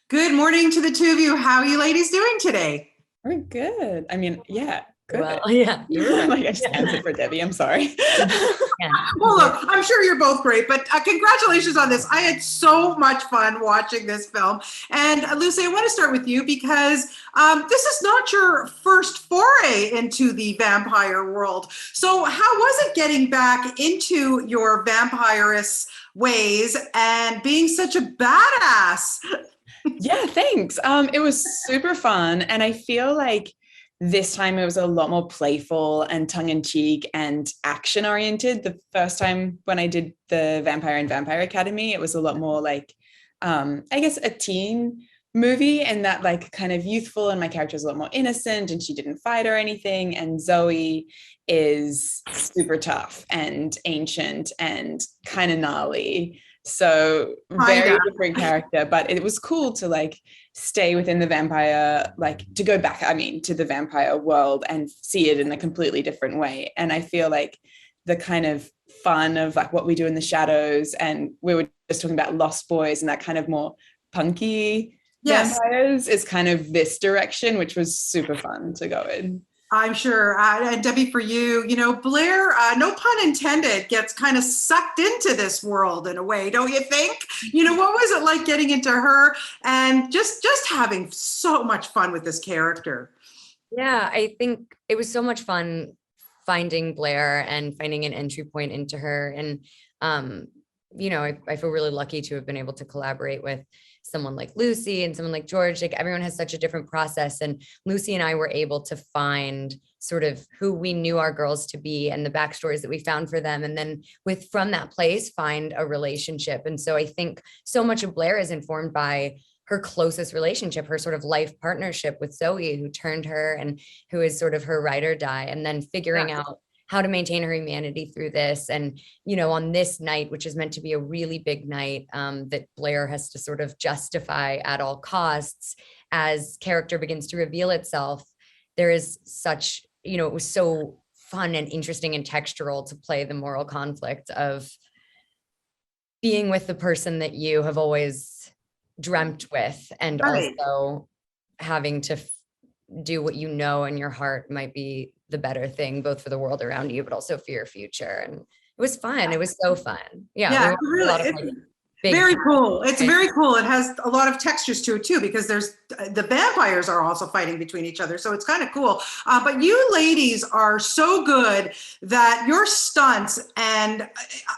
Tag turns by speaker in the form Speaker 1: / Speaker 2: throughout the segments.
Speaker 1: Good morning to the two of you. How are you ladies doing today?
Speaker 2: We're good. I mean, yeah, good.
Speaker 3: Well, yeah, you were right.
Speaker 2: Like I just answered for Debbie. I'm sorry.
Speaker 3: Yeah.
Speaker 1: Well, look, I'm sure you're both great, but congratulations on this. I had so much fun watching this film. And Lucy, I want to start with you because this is not your first foray into the vampire world. So, how was it getting back into your vampirist ways and being such a badass?
Speaker 2: Yeah, thanks. It was super fun. And I feel like this time it was a lot more playful and tongue-in-cheek and action-oriented. The first time when I did the Vampire and Vampire Academy, it was a lot more like I guess a teen movie, and that like kind of youthful, and my character was a lot more innocent and she didn't fight or anything. And Zoe is super tough and ancient and kind of gnarly. So very different character, but it was cool to like stay within the vampire, like to go back, I mean, to the vampire world and see it in a completely different way. And I feel like the kind of fun of like what we do in the shadows, and we were just talking about Lost Boys and that kind of more punky vampires is kind of this direction, which was super fun to go in.
Speaker 1: I'm sure. And Debbie, for you, Blair, no pun intended, gets kind of sucked into this world in a way, don't you think? What was it like getting into her and just having so much fun with this character?
Speaker 3: Yeah, I think it was so much fun finding Blair and finding an entry point into her. And, I feel really lucky to have been able to collaborate with someone like Lucy and someone like George. Like everyone has such a different process, and Lucy and I were able to find sort of who we knew our girls to be and the backstories that we found for them, and then from that place find a relationship. And so I think so much of Blair is informed by her closest relationship, her sort of life partnership with Zoe, who turned her and who is sort of her ride or die, and then figuring out how to maintain her humanity through this. And, on this night, which is meant to be a really big night, that Blair has to sort of justify at all costs as character begins to reveal itself, there is such, it was so fun and interesting and textural to play the moral conflict of being with the person that you have always dreamt with, and also having to do what in your heart might be the better thing, both for the world around you, but also for your future. And it was fun. It was so fun. Yeah,
Speaker 1: really. Very cool. It's very cool. It has a lot of textures to it too, because there's the vampires are also fighting between each other. So it's kind of cool. But you ladies are so good that your stunts and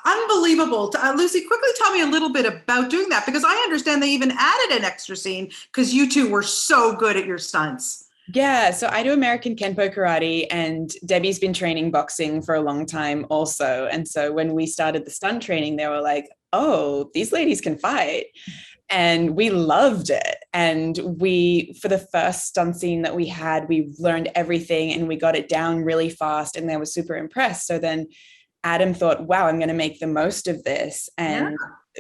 Speaker 1: unbelievable. Lucy, quickly tell me a little bit about doing that, because I understand they even added an extra scene because you two were so good at your stunts.
Speaker 2: Yeah, so I do American Kenpo karate, and Debbie's been training boxing for a long time also. And so when we started the stunt training, they were like, oh, these ladies can fight. And we loved it. And for the first stunt scene that we had, we learned everything and we got it down really fast, and they were super impressed. So then Adam thought, wow, I'm going to make the most of this. And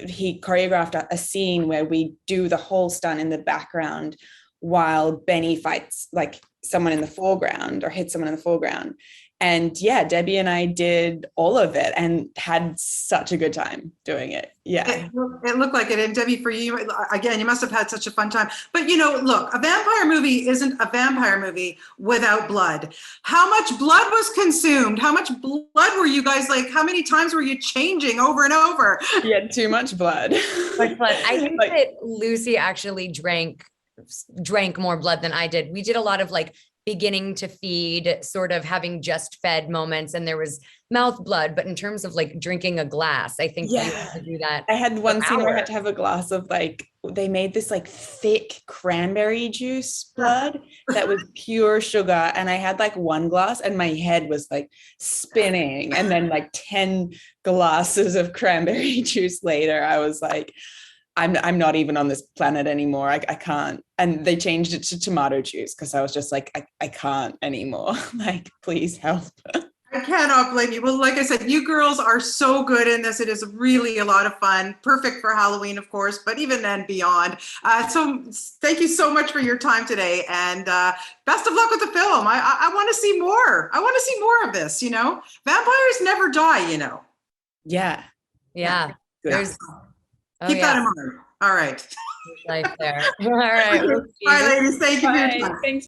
Speaker 2: he choreographed a scene where we do the whole stunt in the background while Benny fights like someone in the foreground or hits someone in the foreground. And yeah, Debbie and I did all of it and had such a good time doing it. Yeah.
Speaker 1: It looked like it. And Debbie, for you, again, you must have had such a fun time. But, look, a vampire movie isn't a vampire movie without blood. How much blood was consumed? How much blood were you guys, like, how many times were you changing over and over?
Speaker 2: Yeah, too much blood.
Speaker 3: Much blood. I think that Lucy actually drank more blood than I did. We did a lot of like beginning to feed, sort of having just fed moments, and there was mouth blood. But in terms of like drinking a glass, I think we had to do that.
Speaker 2: I had one scene where I had to have a glass of like, they made this like thick cranberry juice blood that was pure sugar. And I had like one glass and my head was like spinning. And then like 10 glasses of cranberry juice later, I was like, I'm not even on this planet anymore. I can't. And they changed it to tomato juice because I was just like, I can't anymore. Like, please help.
Speaker 1: I cannot blame you. Well, like I said, you girls are so good in this. It is really a lot of fun. Perfect for Halloween, of course, but even then beyond. So thank you so much for your time today. And best of luck with the film. I want to see more. I want to see more of this, Vampires never die,
Speaker 2: Yeah.
Speaker 3: Yeah.
Speaker 1: Keep that in mind. All right.
Speaker 3: life there. All right.
Speaker 1: Bye, ladies. Thank you for your
Speaker 2: Bye.
Speaker 1: time.
Speaker 2: Thanks.